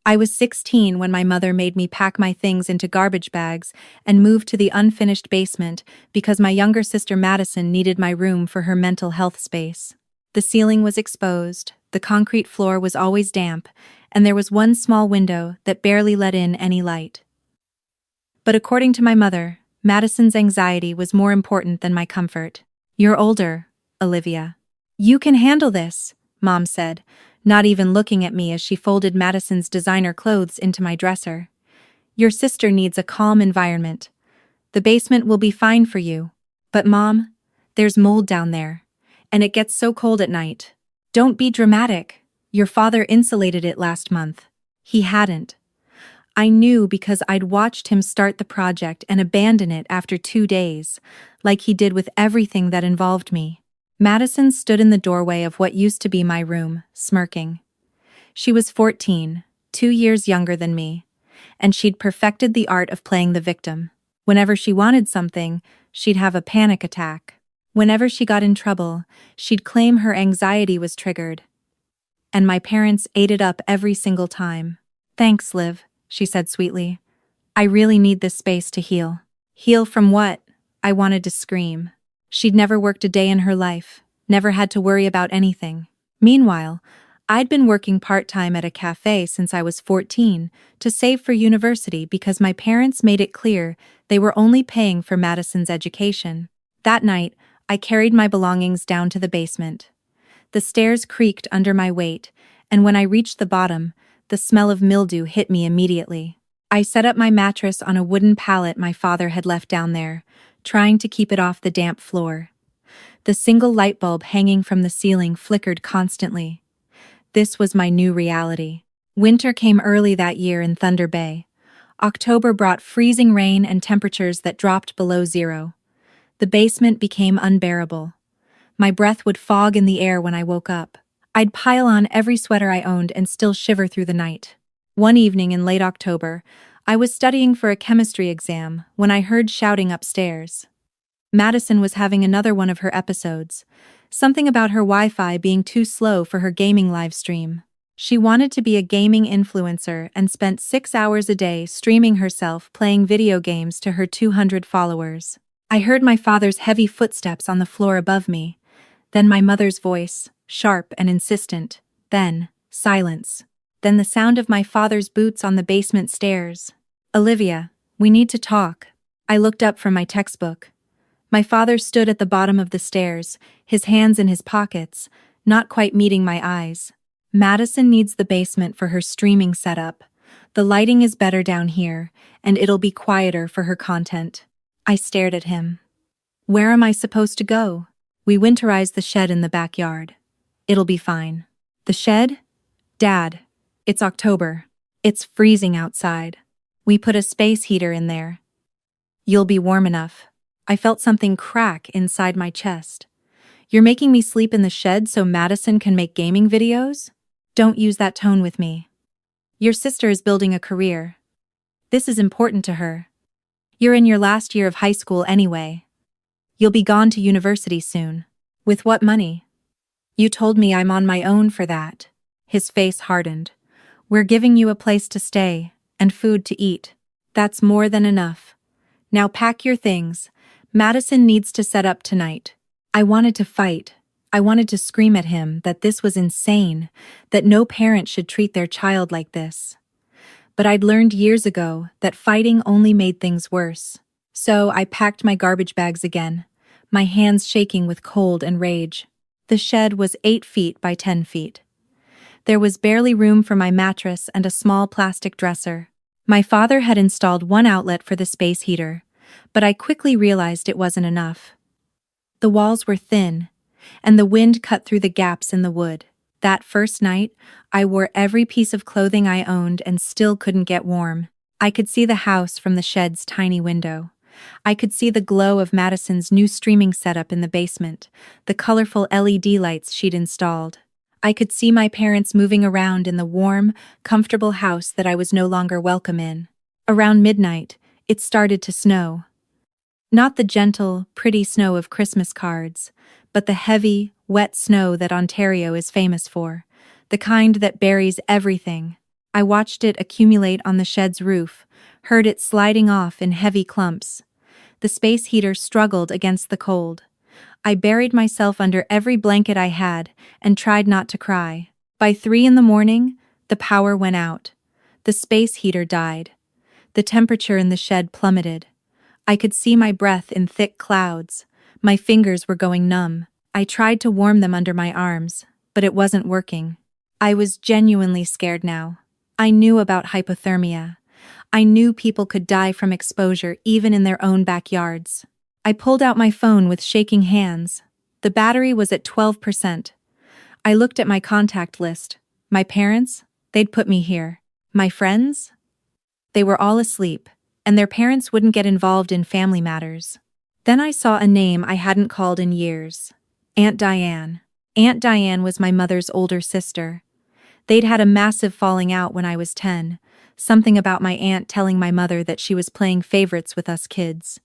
I was 16 when my mother made me pack my things into garbage bags and move to the unfinished basement because my younger sister Madison needed my room for her mental health space. The ceiling was exposed, the concrete floor was always damp, and there was one small window that barely let in any light. But according to my mother, Madison's anxiety was more important than my comfort. "You're older, Olivia. You can handle this," Mom said, not even looking at me as she folded Madison's designer clothes into my dresser. "Your sister needs a calm environment. The basement will be fine for you. But Mom, there's mold down there, and it gets so cold at night. Don't be dramatic. Your father insulated it last month." He hadn't. I knew because I'd watched him start the project and abandon it after 2 days, like he did with everything that involved me. Madison stood in the doorway of what used to be my room, smirking. She was 14, 2 years younger than me, and she'd perfected the art of playing the victim. Whenever she wanted something, she'd have a panic attack. Whenever she got in trouble, she'd claim her anxiety was triggered. And my parents ate it up every single time. "Thanks, Liv," she said sweetly. "I really need this space to heal." Heal from what? I wanted to scream. She'd never worked a day in her life, never had to worry about anything. Meanwhile, I'd been working part-time at a cafe since I was 14 to save for university because my parents made it clear they were only paying for Madison's education. That night, I carried my belongings down to the basement. The stairs creaked under my weight, and when I reached the bottom, the smell of mildew hit me immediately. I set up my mattress on a wooden pallet my father had left down there, trying to keep it off the damp floor. The single light bulb hanging from the ceiling flickered constantly. This was my new reality. Winter came early that year in Thunder Bay. October brought freezing rain and temperatures that dropped below zero. The basement became unbearable. My breath would fog in the air when I woke up. I'd pile on every sweater I owned and still shiver through the night. One evening in late October, I was studying for a chemistry exam when I heard shouting upstairs. Madison was having another one of her episodes, something about her Wi-Fi being too slow for her gaming live stream. She wanted to be a gaming influencer and spent 6 hours a day streaming herself playing video games to her 200 followers. I heard my father's heavy footsteps on the floor above me, then my mother's voice, sharp and insistent, then silence. Then the sound of my father's boots on the basement stairs. "Olivia, we need to talk." I looked up from my textbook. My father stood at the bottom of the stairs, his hands in his pockets, not quite meeting my eyes. "Madison needs the basement for her streaming setup. The lighting is better down here, and it'll be quieter for her content." I stared at him. "Where am I supposed to go?" "We winterized the shed in the backyard. It'll be fine." "The shed? Dad, it's October. It's freezing outside. We put a space heater in there. You'll be warm enough." I felt something crack inside my chest. "You're making me sleep in the shed so Madison can make gaming videos? Don't use that tone with me. Your sister is building a career. This is important to her. You're in your last year of high school anyway. You'll be gone to university soon. With what money? You told me I'm on my own for that." His face hardened. "We're giving you a place to stay, and food to eat. That's more than enough. Now pack your things. Madison needs to set up tonight." I wanted to fight. I wanted to scream at him that this was insane, that no parent should treat their child like this. But I'd learned years ago that fighting only made things worse. So I packed my garbage bags again, my hands shaking with cold and rage. The shed was 8 feet by 10 feet. There was barely room for my mattress and a small plastic dresser. My father had installed one outlet for the space heater, but I quickly realized it wasn't enough. The walls were thin, and the wind cut through the gaps in the wood. That first night, I wore every piece of clothing I owned and still couldn't get warm. I could see the house from the shed's tiny window. I could see the glow of Madison's new streaming setup in the basement, the colorful LED lights she'd installed. I could see my parents moving around in the warm, comfortable house that I was no longer welcome in. Around midnight, it started to snow. Not the gentle, pretty snow of Christmas cards, but the heavy, wet snow that Ontario is famous for, the kind that buries everything. I watched it accumulate on the shed's roof, heard it sliding off in heavy clumps. The space heater struggled against the cold. I buried myself under every blanket I had and tried not to cry. By 3 in the morning, the power went out. The space heater died. The temperature in the shed plummeted. I could see my breath in thick clouds. My fingers were going numb. I tried to warm them under my arms, but it wasn't working. I was genuinely scared now. I knew about hypothermia. I knew people could die from exposure even in their own backyards. I pulled out my phone with shaking hands. The battery was at 12%. I looked at my contact list. My parents? They'd put me here. My friends? They were all asleep, and their parents wouldn't get involved in family matters. Then I saw a name I hadn't called in years. Aunt Diane. Aunt Diane was my mother's older sister. They'd had a massive falling out when I was 10, something about my aunt telling my mother that she was playing favorites with us kids.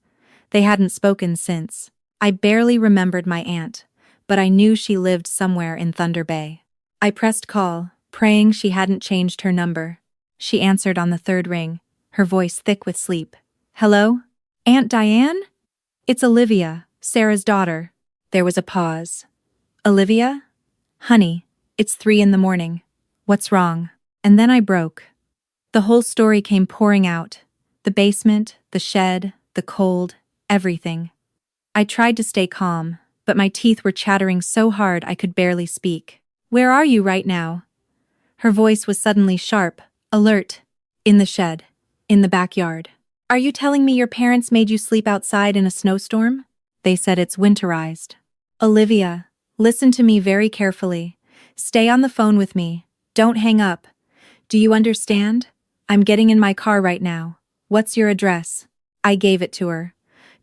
They hadn't spoken since. I barely remembered my aunt, but I knew she lived somewhere in Thunder Bay. I pressed call, praying she hadn't changed her number. She answered on the third ring, her voice thick with sleep. Hello? Aunt Diane? It's Olivia, Sarah's daughter. There was a pause. Olivia? Honey, it's 3 in the morning. What's wrong? And then I broke. The whole story came pouring out. The basement, the shed, the cold, everything. I tried to stay calm, but my teeth were chattering so hard I could barely speak. Where are you right now? Her voice was suddenly sharp, alert. In the shed. In the backyard. Are you telling me your parents made you sleep outside in a snowstorm? They said it's winterized. Olivia, listen to me very carefully. Stay on the phone with me. Don't hang up. Do you understand? I'm getting in my car right now. What's your address? I gave it to her.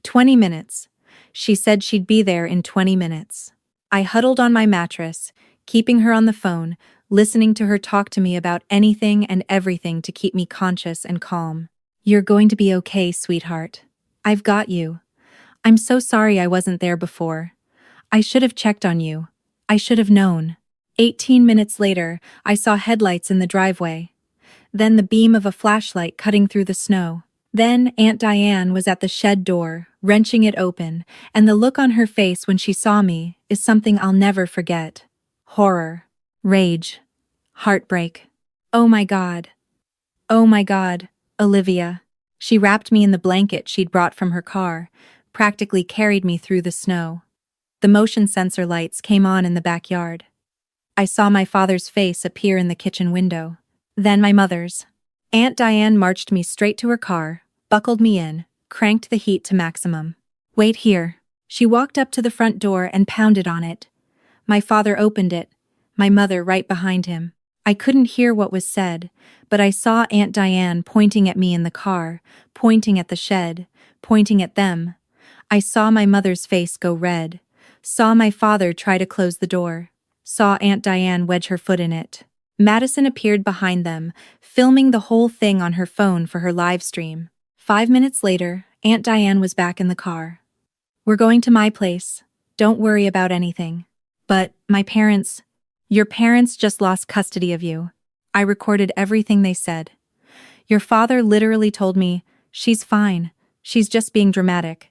20 minutes. She said she'd be there in 20 minutes. I huddled on my mattress, keeping her on the phone, listening to her talk to me about anything and everything to keep me conscious and calm. You're going to be okay, sweetheart. I've got you. I'm so sorry I wasn't there before. I should have checked on you. I should have known. 18 minutes later, I saw headlights in the driveway. Then the beam of a flashlight cutting through the snow. Then Aunt Diane was at the shed door, wrenching it open, and the look on her face when she saw me is something I'll never forget. Horror. Rage. Heartbreak. Oh my God. Oh my God, Olivia. She wrapped me in the blanket she'd brought from her car, practically carried me through the snow. The motion sensor lights came on in the backyard. I saw my father's face appear in the kitchen window. Then my mother's. Aunt Diane marched me straight to her car, buckled me in, cranked the heat to maximum. Wait here. She walked up to the front door and pounded on it. My father opened it, my mother right behind him. I couldn't hear what was said, but I saw Aunt Diane pointing at me in the car, pointing at the shed, pointing at them. I saw my mother's face go red, saw my father try to close the door, saw Aunt Diane wedge her foot in it. Madison appeared behind them, filming the whole thing on her phone for her live stream. 5 minutes later, Aunt Diane was back in the car. We're going to my place. Don't worry about anything. But, your parents just lost custody of you. I recorded everything they said. Your father literally told me, she's fine, she's just being dramatic.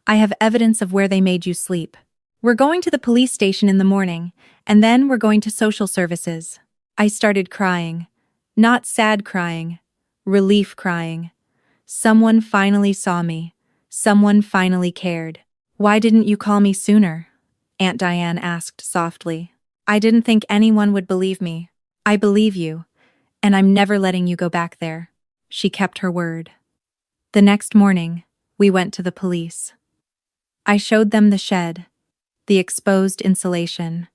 I have evidence of where they made you sleep. We're going to the police station in the morning, and then we're going to social services. I started crying. Not sad crying. Relief crying. Someone finally saw me. Someone finally cared. Why didn't you call me sooner? Aunt Diane asked softly. I didn't think anyone would believe me. I believe you, and I'm never letting you go back there. She kept her word. The next morning, we went to the police. I showed them the shed, the exposed insulation,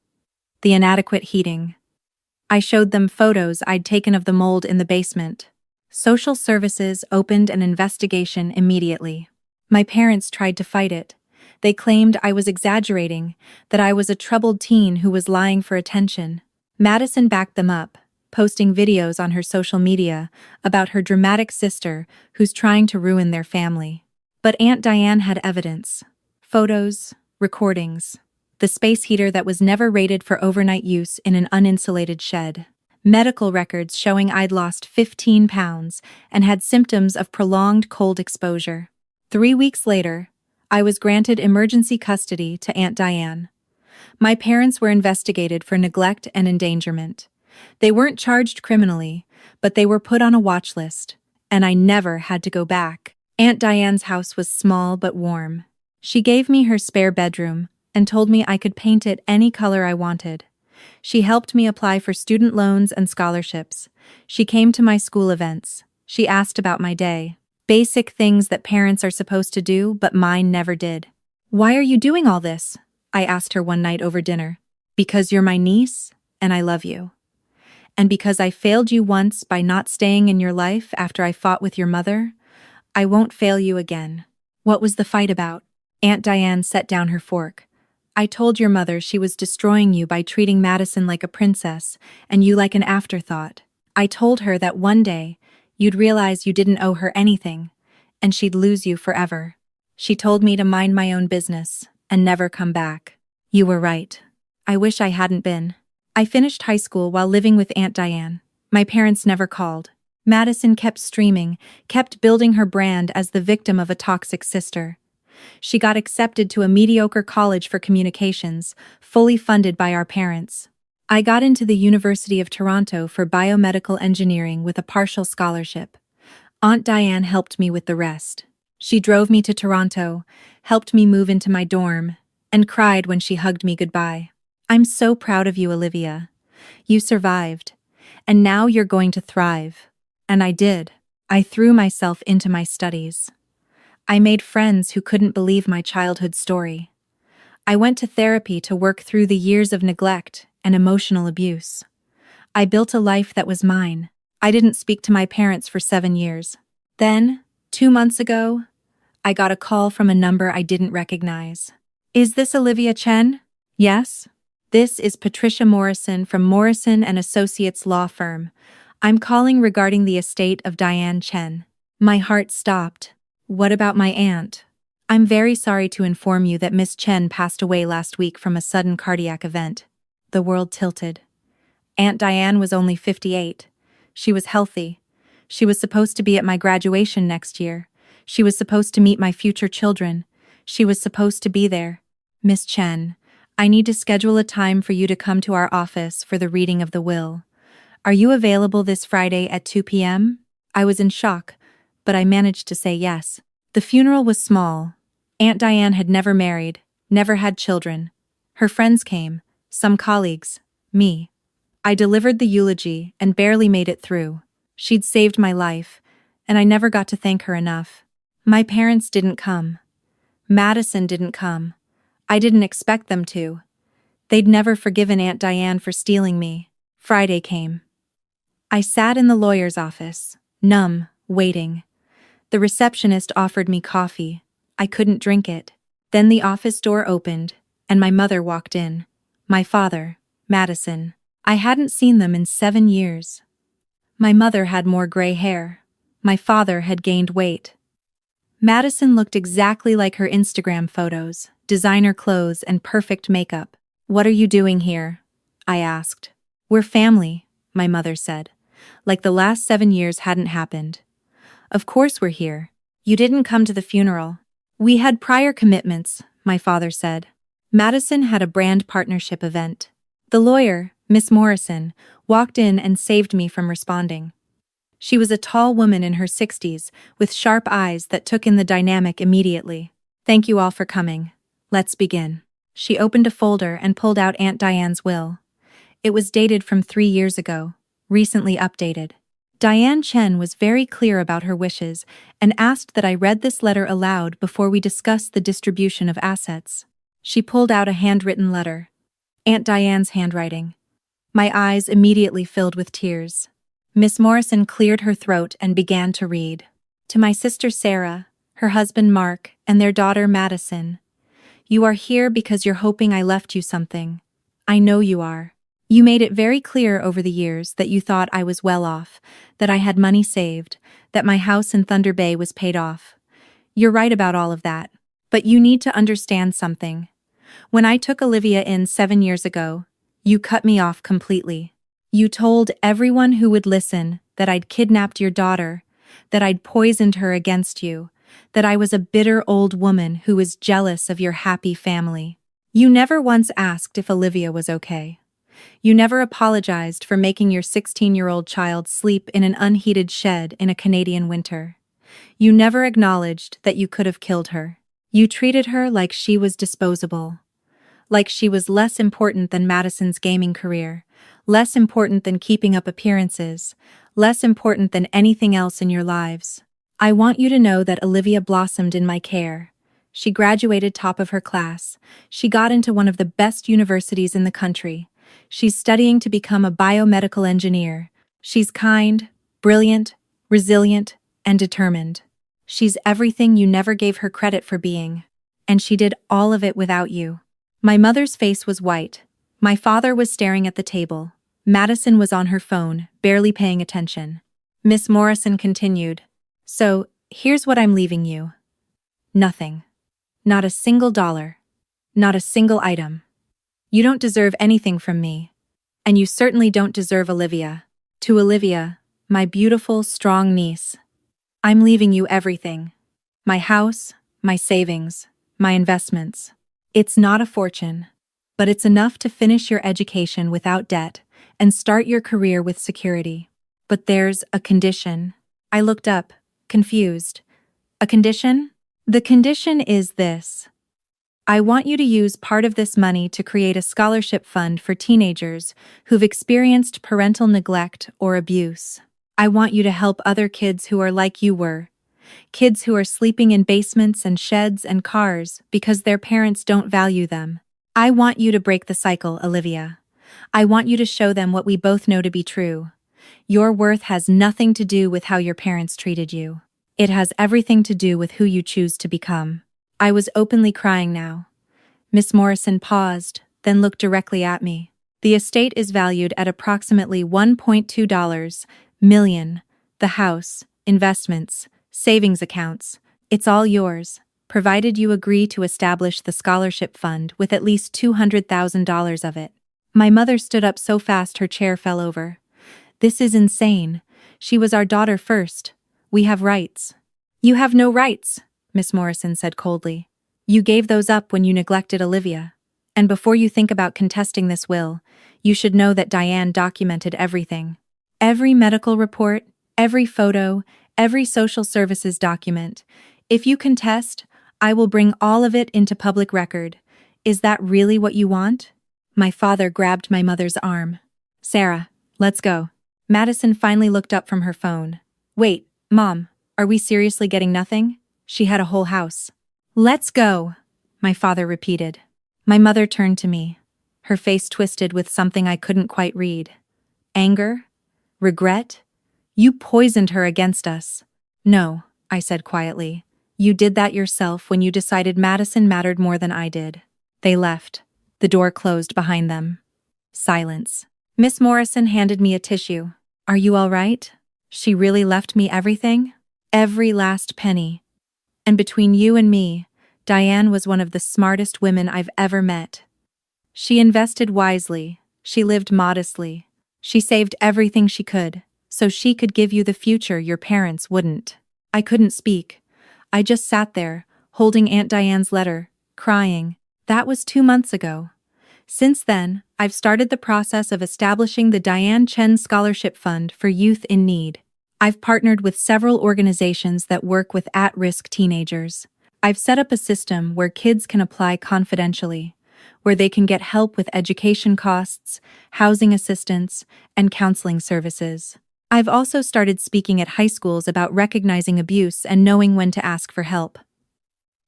the inadequate heating. I showed them photos I'd taken of the mold in the basement. Social services opened an investigation immediately. My parents tried to fight it. They claimed I was exaggerating, that I was a troubled teen who was lying for attention. Madison backed them up, posting videos on her social media about her dramatic sister who's trying to ruin their family. But Aunt Diane had evidence. Photos, recordings. The space heater that was never rated for overnight use in an uninsulated shed. medical records showing I'd lost 15 pounds and had symptoms of prolonged cold exposure. 3 weeks later, I was granted emergency custody to Aunt Diane. My parents were investigated for neglect and endangerment. They weren't charged criminally, but they were put on a watch list, and I never had to go back. Aunt Diane's house was small but warm. She gave me her spare bedroom and told me I could paint it any color I wanted. She helped me apply for student loans and scholarships. She came to my school events. She asked about my day. Basic things that parents are supposed to do, but mine never did. "Why are you doing all this?" I asked her one night over dinner. "Because you're my niece, and I love you. And because I failed you once by not staying in your life after I fought with your mother, I won't fail you again." "What was the fight about?" Aunt Diane set down her fork. "I told your mother she was destroying you by treating Madison like a princess and you like an afterthought. I told her that one day you'd realize you didn't owe her anything, and she'd lose you forever. She told me to mind my own business and never come back. You were right. I wish I hadn't been." I finished high school while living with Aunt Diane. My parents never called. Madison kept streaming, kept building her brand as the victim of a toxic sister. She got accepted to a mediocre college for communications, fully funded by our parents. I got into the University of Toronto for biomedical engineering with a partial scholarship. Aunt Diane helped me with the rest. She drove me to Toronto, helped me move into my dorm, and cried when she hugged me goodbye. "I'm so proud of you, Olivia. You survived, and now you're going to thrive." And I did. I threw myself into my studies. I made friends who couldn't believe my childhood story. I went to therapy to work through the years of neglect and emotional abuse. I built a life that was mine. I didn't speak to my parents for 7 years. Then, 2 months ago, I got a call from a number I didn't recognize. "Is this Olivia Chen?" "Yes. This is Patricia Morrison from Morrison & Associates law firm. I'm calling regarding the estate of Diane Chen." My heart stopped. "What about my aunt?" "I'm very sorry to inform you that Miss Chen passed away last week from a sudden cardiac event." The world tilted. Aunt Diane was only 58. She was healthy. She was supposed to be at my graduation next year. She was supposed to meet my future children. She was supposed to be there. "Miss Chen, I need to schedule a time for you to come to our office for the reading of the will. Are you available this Friday at 2 p.m? I was in shock, but I managed to say yes. The funeral was small. Aunt Diane had never married, never had children. Her friends came, some colleagues, me. I delivered the eulogy and barely made it through. She'd saved my life, and I never got to thank her enough. My parents didn't come. Madison didn't come. I didn't expect them to. They'd never forgiven Aunt Diane for stealing me. Friday came. I sat in the lawyer's office, numb, waiting. The receptionist offered me coffee. I couldn't drink it. Then the office door opened, and my mother walked in. My father, Madison. I hadn't seen them in 7 years. My mother had more gray hair. My father had gained weight. Madison looked exactly like her Instagram photos, designer clothes and perfect makeup. "What are you doing here?" I asked. "We're family," my mother said, like the last 7 years hadn't happened. "Of course we're here. You didn't come to the funeral." "We had prior commitments," my father said. Madison had a brand partnership event. The lawyer, Miss Morrison, walked in and saved me from responding. She was a tall woman in her 60s, with sharp eyes that took in the dynamic immediately. "Thank you all for coming. Let's begin." She opened a folder and pulled out Aunt Diane's will. It was dated from 3 years ago, recently updated. Diane Chen was very clear about her wishes and asked that I read this letter aloud before we discussed the distribution of assets. She pulled out a handwritten letter. Aunt Diane's handwriting. My eyes immediately filled with tears. Miss Morrison cleared her throat and began to read. "To my sister Sarah, her husband Mark, and their daughter Madison. You are here because you're hoping I left you something. I know you are. You made it very clear over the years that you thought I was well off, that I had money saved, that my house in Thunder Bay was paid off. You're right about all of that. But you need to understand something. When I took Olivia in 7 years ago, you cut me off completely. You told everyone who would listen that I'd kidnapped your daughter, that I'd poisoned her against you, that I was a bitter old woman who was jealous of your happy family. You never once asked if Olivia was okay. You never apologized for making your 16-year-old child sleep in an unheated shed in a Canadian winter. You never acknowledged that you could have killed her. You treated her like she was disposable. Like she was less important than Madison's gaming career, less important than keeping up appearances, less important than anything else in your lives. I want you to know that Olivia blossomed in my care. She graduated top of her class. She got into one of the best universities in the country. She's studying to become a biomedical engineer. She's kind, brilliant, resilient, and determined. She's everything you never gave her credit for being. And she did all of it without you. My mother's face was white. My father was staring at the table. Madison was on her phone, barely paying attention. Miss Morrison continued. So, here's what I'm leaving you. Nothing. Not a single dollar. Not a single item. You don't deserve anything from me. And you certainly don't deserve Olivia. To Olivia, my beautiful, strong niece, I'm leaving you everything. My house, my savings, my investments. It's not a fortune, but it's enough to finish your education without debt and start your career with security. But there's a condition. I looked up, confused. A condition? The condition is this. I want you to use part of this money to create a scholarship fund for teenagers who've experienced parental neglect or abuse. I want you to help other kids who are like you were. Kids who are sleeping in basements and sheds and cars because their parents don't value them. I want you to break the cycle, Olivia. I want you to show them what we both know to be true. Your worth has nothing to do with how your parents treated you. It has everything to do with who you choose to become. I was openly crying now. Miss Morrison paused, then looked directly at me. The estate is valued at approximately $1.2 million. The house, investments, savings accounts, it's all yours, provided you agree to establish the scholarship fund with at least $200,000 of it. My mother stood up so fast her chair fell over. This is insane. She was our daughter first. We have rights. You have no rights, Miss Morrison said coldly. You gave those up when you neglected Olivia. And before you think about contesting this will, you should know that Diane documented everything. Every medical report, every photo, every social services document. If you contest, I will bring all of it into public record. Is that really what you want? My father grabbed my mother's arm. Sarah, let's go. Madison finally looked up from her phone. Wait, Mom, are we seriously getting nothing? She had a whole house. Let's go, my father repeated. My mother turned to me. Her face twisted with something I couldn't quite read. Anger? Regret? You poisoned her against us. No, I said quietly. You did that yourself when you decided Madison mattered more than I did. They left. The door closed behind them. Silence. Miss Morrison handed me a tissue. Are you all right? She really left me everything? Every last penny. And between you and me, Diane was one of the smartest women I've ever met. She invested wisely. She lived modestly. She saved everything she could, so she could give you the future your parents wouldn't. I couldn't speak. I just sat there, holding Aunt Diane's letter, crying. That was 2 months ago. Since then, I've started the process of establishing the Diane Chen Scholarship Fund for youth in need. I've partnered with several organizations that work with at-risk teenagers. I've set up a system where kids can apply confidentially, where they can get help with education costs, housing assistance, and counseling services. I've also started speaking at high schools about recognizing abuse and knowing when to ask for help.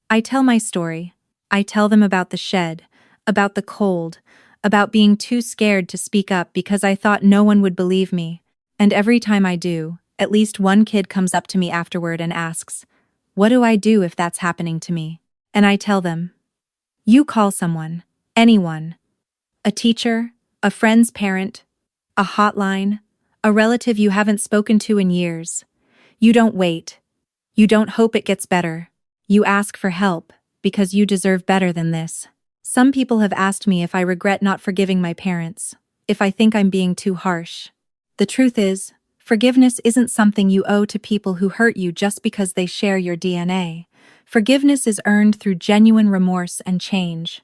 I tell my story. I tell them about the shed, about the cold, about being too scared to speak up because I thought no one would believe me. And every time I do, at least one kid comes up to me afterward and asks, "What do I do if that's happening to me?" And I tell them, you call someone, anyone. A teacher, a friend's parent, a hotline, a relative you haven't spoken to in years. You don't wait. You don't hope it gets better. You ask for help, because you deserve better than this. Some people have asked me if I regret not forgiving my parents, if I think I'm being too harsh. The truth is, forgiveness isn't something you owe to people who hurt you just because they share your DNA. Forgiveness is earned through genuine remorse and change.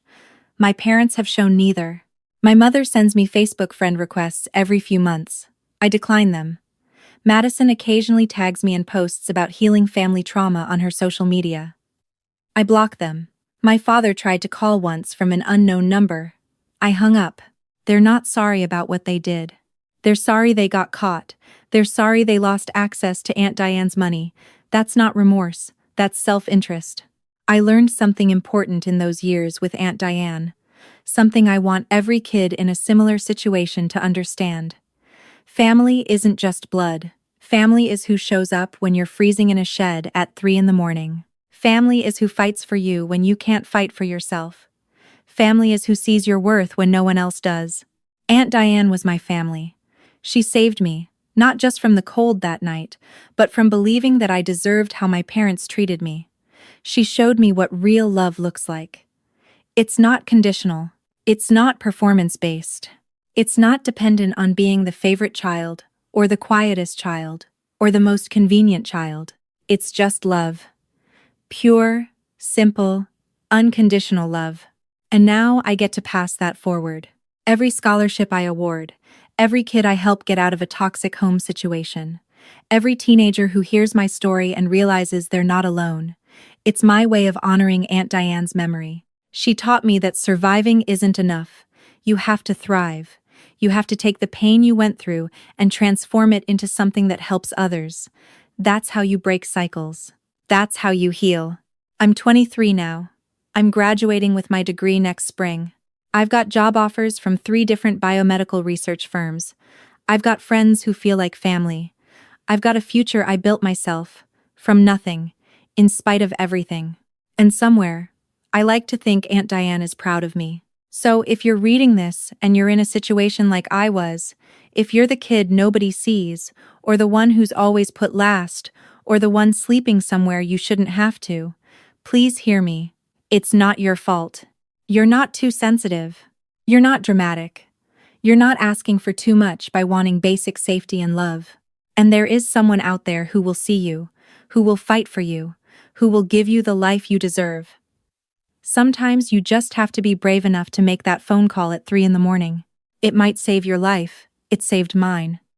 My parents have shown neither. My mother sends me Facebook friend requests every few months. I decline them. Madison occasionally tags me in posts about healing family trauma on her social media. I block them. My father tried to call once from an unknown number. I hung up. They're not sorry about what they did. They're sorry they got caught. They're sorry they lost access to Aunt Diane's money. That's not remorse. That's self-interest. I learned something important in those years with Aunt Diane. Something I want every kid in a similar situation to understand. Family isn't just blood. Family is who shows up when you're freezing in a shed at 3 a.m. Family is who fights for you when you can't fight for yourself. Family is who sees your worth when no one else does. Aunt Diane was my family. She saved me, not just from the cold that night, but from believing that I deserved how my parents treated me. She showed me what real love looks like. It's not conditional. It's not performance-based. It's not dependent on being the favorite child, or the quietest child, or the most convenient child. It's just love. Pure, simple, unconditional love. And now I get to pass that forward. Every scholarship I award, every kid I help get out of a toxic home situation, every teenager who hears my story and realizes they're not alone. It's my way of honoring Aunt Diane's memory. She taught me that surviving isn't enough. You have to thrive. You have to take the pain you went through and transform it into something that helps others. That's how you break cycles. That's how you heal. I'm 23 now. I'm graduating with my degree next spring. I've got job offers from 3 different biomedical research firms. I've got friends who feel like family. I've got a future I built myself, from nothing, in spite of everything. And somewhere, I like to think Aunt Diane is proud of me. So if you're reading this and you're in a situation like I was, if you're the kid nobody sees, or the one who's always put last, or the one sleeping somewhere you shouldn't have to, please hear me. It's not your fault. You're not too sensitive. You're not dramatic. You're not asking for too much by wanting basic safety and love. And there is someone out there who will see you, who will fight for you, who will give you the life you deserve. Sometimes you just have to be brave enough to make that phone call at 3 a.m. It might save your life. It saved mine.